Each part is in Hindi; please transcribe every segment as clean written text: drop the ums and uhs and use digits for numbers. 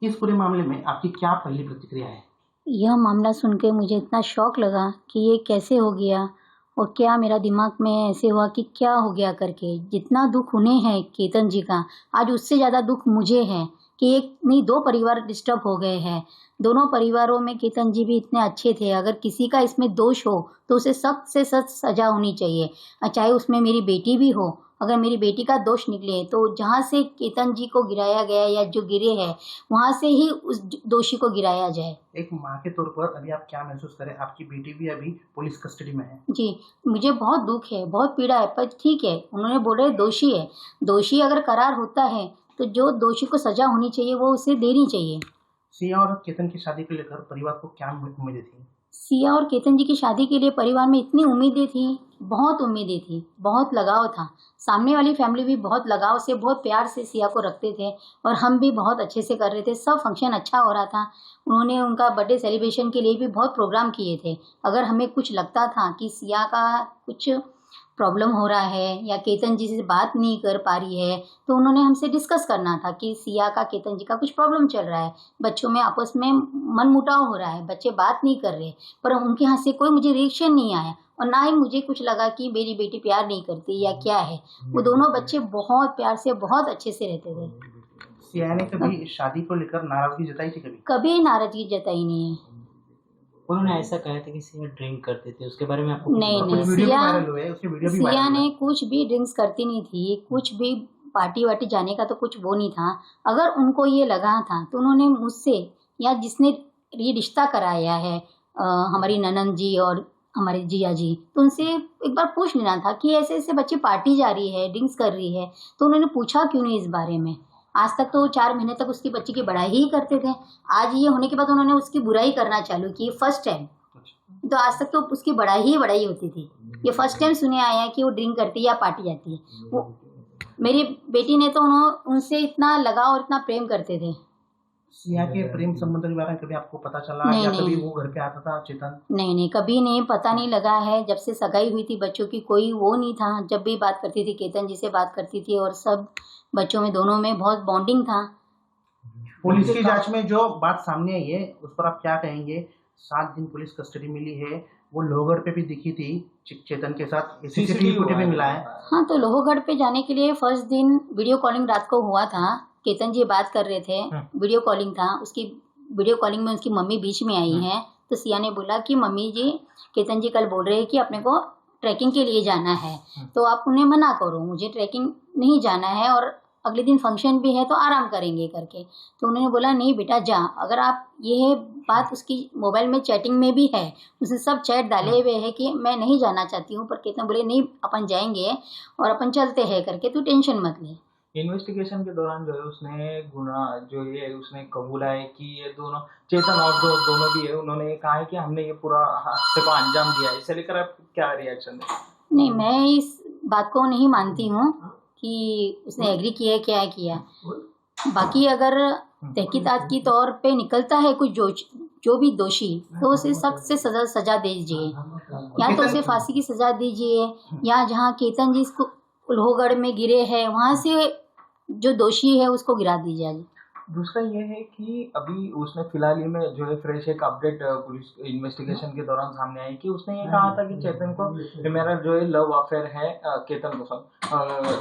इस पूरे मामले में आपकी क्या पहली प्रतिक्रिया है? यह मामला सुन के मुझे इतना शौक लगा कि ये कैसे हो गया और क्या मेरा दिमाग में ऐसे हुआ कि क्या हो गया करके। जितना दुख उन्हें है केतन जी का, आज उससे ज़्यादा दुख मुझे है कि एक नहीं दो परिवार डिस्टर्ब हो गए हैं। दोनों परिवारों में केतन जी भी इतने अच्छे थे। अगर किसी का इसमें दोष हो तो उसे सख्त से सख्त सज़ा होनी चाहिए, चाहे उसमें मेरी बेटी भी हो। अगर मेरी बेटी का दोष निकले तो जहाँ से केतन जी को गिराया गया या जो गिरे हैं वहाँ से ही उस दोषी को गिराया जाए। एक माँ के तौर पर अभी आप क्या महसूस करें? आपकी बेटी भी अभी पुलिस कस्टडी में है। जी, मुझे बहुत दुख है, बहुत पीड़ा है, पर ठीक है, उन्होंने बोले दोषी है। दोषी अगर करार होता है तो जो दोषी को सजा होनी चाहिए वो उसे देनी चाहिए। सिया और केतन की शादी को लेकर परिवार को क्या उम्मीदें थी? सिया और केतन जी की शादी के लिए परिवार में इतनी उम्मीदें थी, बहुत उम्मीदें थी, बहुत लगाव था। सामने वाली फैमिली भी बहुत लगाव से, बहुत प्यार से सिया को रखते थे और हम भी बहुत अच्छे से कर रहे थे। सब फंक्शन अच्छा हो रहा था। उन्होंने उनका बर्थडे सेलिब्रेशन के लिए भी बहुत प्रोग्राम किए थे। अगर हमें कुछ लगता था कि सिया का कुछ प्रॉब्लम हो रहा है या केतन जी से बात नहीं कर पा रही है तो उन्होंने हमसे डिस्कस करना था कि सिया का केतन जी का कुछ प्रॉब्लम चल रहा है, बच्चों में आपस में मनमुटाव हो रहा है, बच्चे बात नहीं कर रहे। पर उनके यहाँ से कोई मुझे रिएक्शन नहीं आया और ना ही मुझे कुछ लगा कि मेरी बेटी प्यार नहीं करती या क्या है। वो दोनों बच्चे बहुत प्यार से, बहुत अच्छे से रहते थे। सिया ने कभी शादी को लेकर नाराजगी जताई थी? कभी नाराजगी जताई नहीं है। उन्होंने ऐसा कहा था कि सिया ड्रिंक करते थे, उसके बारे में आपको नहीं, सिया ने कुछ भी ड्रिंक्स करती नहीं थी, कुछ भी पार्टी वार्टी जाने का तो कुछ वो नहीं था। अगर उनको ये लगा था तो उन्होंने मुझसे या जिसने ये रिश्ता कराया है हमारी ननंद जी और हमारे जिया जी, तो उनसे एक बार पूछ लेना था कि ऐसे ऐसे बच्चे पार्टी जा रही है, ड्रिंक्स कर रही है, तो उन्होंने पूछा क्यों नहीं इस बारे में। आज तक तो 4 महीने तक उसकी बच्ची की बड़ाई ही करते थे। आज ये होने के बाद उन्होंने उसकी बुराई करना चालू की, फर्स्ट टाइम। तो आज तक तो उसकी बड़ाई ही बड़ाई होती थी, ये फर्स्ट टाइम सुने आया है कि वो ड्रिंक करती है या पार्टी जाती है। वो मेरी बेटी ने तो उनसे इतना लगाव और इतना प्रेम करते थे। सिया के प्रेम संबंध के बारे में कभी आपको पता चला? नहीं, या नहीं, कभी वो घर पे आता था चेतन? नहीं, कभी नहीं, पता नहीं लगा है। जब से सगाई हुई थी बच्चों की कोई वो नहीं था। जब भी बात करती थी केतन जी से बात करती थी और सब बच्चों में दोनों में बहुत बॉन्डिंग था। पुलिस की जांच में जो बात सामने आई है उस पर आप क्या कहेंगे? 7 दिन पुलिस कस्टडी मिली है, वो लोहगढ़ पे भी दिखी थी चेतन के साथ, सीसीटीवी फुटेज भी मिला है। हाँ, तो लोहगढ़ पे जाने के लिए फर्स्ट दिन वीडियो कॉलिंग रात को हुआ था। केतन जी बात कर रहे थे, वीडियो कॉलिंग था। उसकी वीडियो कॉलिंग में उसकी मम्मी बीच में आई है। तो सिया ने बोला कि मम्मी जी, केतन जी कल बोल रहे हैं कि अपने को ट्रैकिंग के लिए जाना है, तो आप उन्हें मना करो, मुझे ट्रैकिंग नहीं जाना है और अगले दिन फंक्शन भी है तो आराम करेंगे करके। तो उन्होंने बोला नहीं बेटा जा। अगर आप ये बात उसकी मोबाइल में चैटिंग में भी है, उसने सब चैट डाले हुए हैं कि मैं नहीं जाना चाहती हूँ, पर केतन बोले नहीं अपन जाएंगे और अपन चलते हैं करके, तू टेंशन मत ले। इन्वेस्टिगेशन के दौरान जो है उसने गुनाह जो ये उसने कबूला है कि ये दोनों चेतन और दोनों भी है, उन्होंने ये कहा है कि हमने ये पूरा हादसे को अंजाम दिया है। इसे लेकर आप क्या रिएक्शन है? नहीं, मैं इस बात को नहीं मानती हूँ कि उसने एग्री किया क्या किया। बाकी अगर तहकीकात की तौर पे निकलता है कुछ जो भी दोषी, तो उसे सख्त से सजा दीजिए, या तो उसे फांसी की सजा दीजिए, या जहाँ केतन जी इसको लोहगढ़ में गिरे हैं वहाँ से जो दोषी है उसको गिरा दीजिए। दूसरा ये है कि अभी उसने फिलहाल ही में जो है फ्रेश एक अपडेट पुलिस इन्वेस्टिगेशन के दौरान सामने आई कि उसने ये कहा था कि चेतन को मेरा जो है लव अफेयर है, केतन को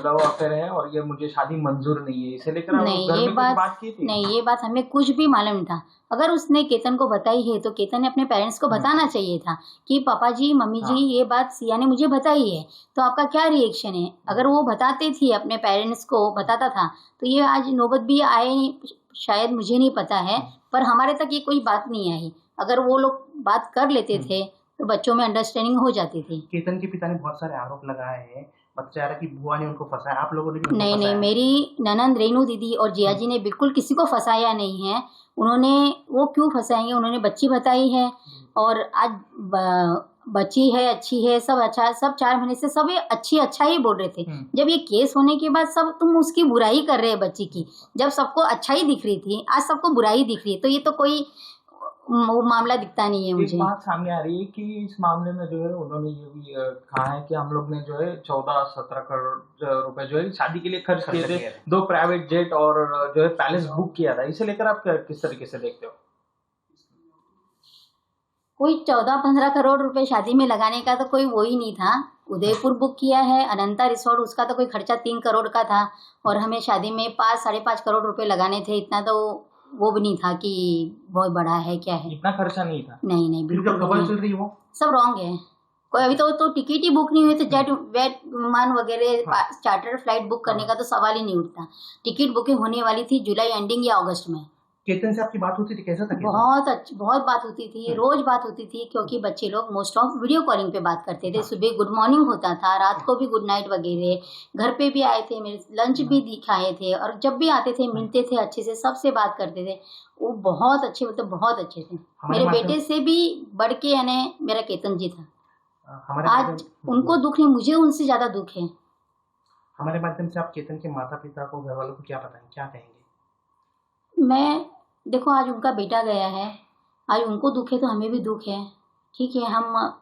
लव अफेयर है और ये मुझे शादी मंजूर नहीं है। इसे लेकर नहीं, ये बात की थी? नहीं, ये बात हमें कुछ भी मालूम नहीं था। अगर उसने केतन को बताई है तो केतन ने अपने पेरेंट्स को बताना चाहिए था कि पापा जी, मम्मी जी, ये बात सिया ने मुझे बताई है, तो आपका क्या रिएक्शन है। अगर वो बताते थी, अपने पेरेंट्स को बताता था, तो ये आज नौबत भी आए शायद, मुझे नहीं पता है, पर हमारे तक ये कोई बात नहीं आई। अगर वो लोग बात कर लेते थे तो बच्चों में अंडरस्टैंडिंग हो जाती थी। केतन के पिता ने बहुत सारे आरोप लगाए हैं, बच्चा की बुआ ने उनको फंसाया, आप लोगों ने भी नहीं, मेरी ननंद रेनू दीदी और जिया जी ने बिल्कुल किसी को फंसाया नहीं है। उन्होंने, वो क्यों फंसाएंगे, उन्होंने बच्ची बताई है और आज बच्ची है, अच्छी है, सब अच्छा है, सब 4 महीने से सब अच्छा ही बोल रहे थे। जब ये केस होने के बाद सब तुम उसकी बुराई कर रहे हैं बच्ची की, जब सबको अच्छा ही दिख रही थी, आज सबको बुराई दिख रही है, तो ये तो कोई वो मामला दिखता नहीं है एक मुझे। बात सामने आ रही है कि इस मामले में जो है उन्होंने ये भी कहा है कि हम लोग ने जो है 14-17 करोड़ रुपए जो है शादी के लिए खर्च किए थे, 2 प्राइवेट जेट और जो है पैलेस बुक किया था। इसे लेकर आप किस तरीके से देखते हो? कोई 14-15 करोड़ रुपए शादी में लगाने का तो कोई वो ही नहीं था। उदयपुर बुक किया है, अनंता रिसोर्ट, उसका तो कोई खर्चा 3 करोड़ का था और हमें शादी में 5-5.5 करोड़ रुपए लगाने थे। इतना तो वो भी नहीं था कि बहुत बड़ा है क्या है। इतना खर्चा नहीं था। नहीं बिल्कुल बिल्कुल खबर नहीं। चल रही है वो सब रॉन्ग है। कोई अभी तो टिकट ही बुक नहीं हुई तो जेट वेट विमान वगैरह चार्टर फ्लाइट बुक करने का तो सवाल ही नहीं उठता। टिकट बुकिंग होने वाली थी जुलाई एंडिंग या अगस्त में। केतन से आपकी बात होती थी, कैसा था केतन? बहुत बात होती थी, रोज बात होती थी, क्योंकि बच्चे लोग मोस्ट ऑफ वीडियो कॉलिंग पे बात करते थे। सुबह गुड मॉर्निंग होता था, रात को भी गुड नाइट वगैरह। घर पे भी आए थे, मेरे लंच भी दिखाए थे और जब भी आते थे मिलते थे, अच्छे से सबसे बात करते थे। वो बहुत अच्छे, मतलब बहुत अच्छे थे। मेरे बेटे से भी बढ़ के यानी मेरा केतन जी था। आज उनको दुख नहीं, मुझे उनसे ज्यादा दुख है। हमारे माध्यम से आप केतन के माता पिता को, घर वालों को क्या बताएं, क्या कहेंगे? मैं देखो, आज उनका बेटा गया है, आज उनको दुख है तो हमें भी दुख है, ठीक है। हम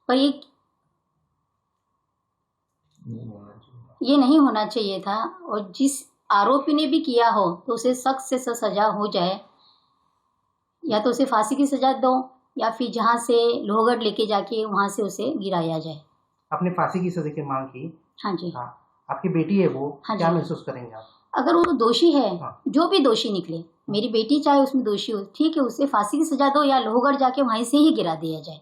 पर ये नहीं होना चाहिए था और जिस आरोपी ने भी किया हो तो उसे सख्त से सख्त सजा हो जाए, या तो उसे फांसी की सजा दो या फिर जहाँ से लोहगढ़ लेके जाके वहाँ से उसे गिराया जाए। आपने फांसी की सजा की मांग की? हाँ जी। हाँ, आपकी बेटी है वो, हाँ क्या जी। महसूस करेंगे आप? अगर वो दोषी है, हाँ। जो भी दोषी निकले, मेरी बेटी चाहे उसमें दोषी हो, ठीक है, उसे फांसी की सजा दो या लोहगढ़ जाके वहीं से ही गिरा दिया जाए।